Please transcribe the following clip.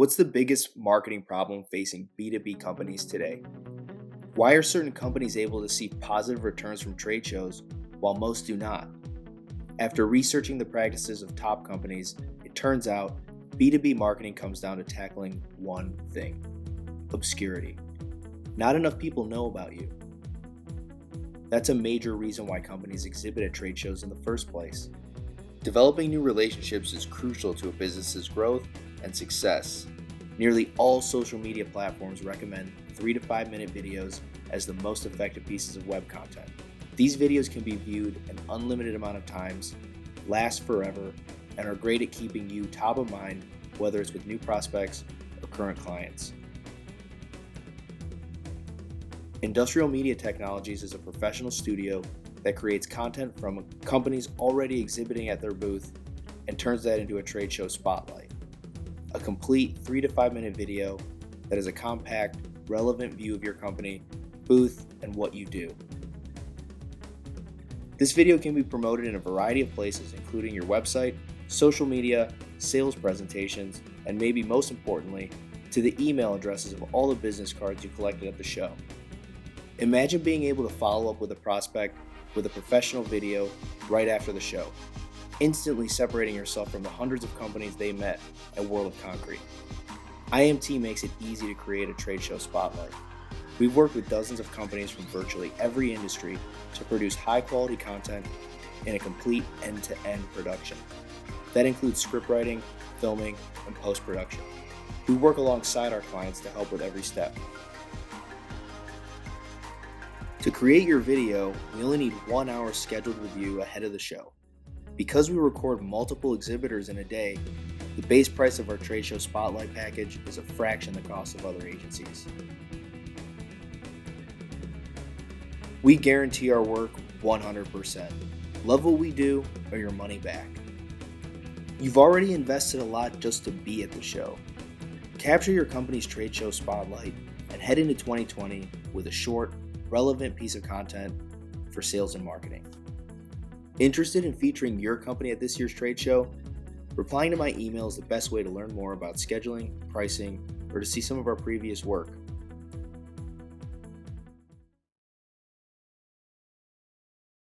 What's the biggest marketing problem facing B2B companies today? Why are certain companies able to see positive returns from trade shows while most do not? After researching the practices of top companies, it turns out B2B marketing comes down to tackling one thing: obscurity. Not enough people know about you. That's a major reason why companies exhibit at trade shows in the first place. Developing new relationships is crucial to a business's growth and success. Nearly all social media platforms recommend 3 to 5 minute videos as the most effective pieces of web content. These videos can be viewed an unlimited amount of times, last forever, and are great at keeping you top of mind, whether it's with new prospects or current clients. Industrial Media Technologies is a professional studio that creates content from companies already exhibiting at their booth and turns that into a trade show spotlight. A complete 3 to 5 minute video that is a compact, relevant view of your company, booth, and what you do. This video can be promoted in a variety of places, including your website, social media, sales presentations, and maybe most importantly, to the email addresses of all the business cards you collected at the show. Imagine being able to follow up with a prospect with a professional video right after the show, instantly separating yourself from the hundreds of companies they met at World of Concrete. IMT makes it easy to create a trade show spotlight. We've worked with dozens of companies from virtually every industry to produce high-quality content in a complete end-to-end production. That includes script writing, filming, and post-production. We work alongside our clients to help with every step. To create your video, we only need 1 hour scheduled with you ahead of the show. Because we record multiple exhibitors in a day, the base price of our trade show spotlight package is a fraction the cost of other agencies. We guarantee our work 100%. Love what we do or your money back. You've already invested a lot just to be at the show. Capture your company's trade show spotlight and head into 2020 with a short, relevant piece of content for sales and marketing. Interested in featuring your company at this year's trade show? Replying to my email is the best way to learn more about scheduling, pricing, or to see some of our previous work.